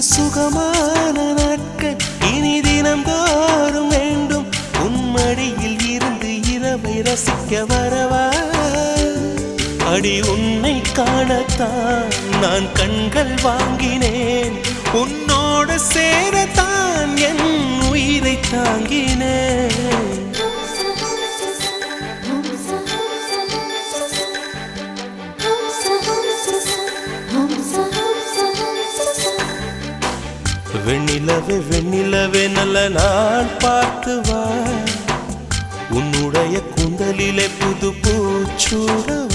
சுகமான நாட்கள் இனி தினந்தோறும் வேண்டும். உன்மடியில் இருந்து இரவை ரசிக்க வரவா? அடி உன்னை காணத்தான் நான் கண்கள் வாங்கினேன். உன்னோடு சேரத்தான் என் உயிரை தாங்கினேன். வெண்ணிலவே வெண்ணிலவே நல்ல நாள் பார்த்து வா. உன்னுடைய கூந்தலிலே புது பூச்சூட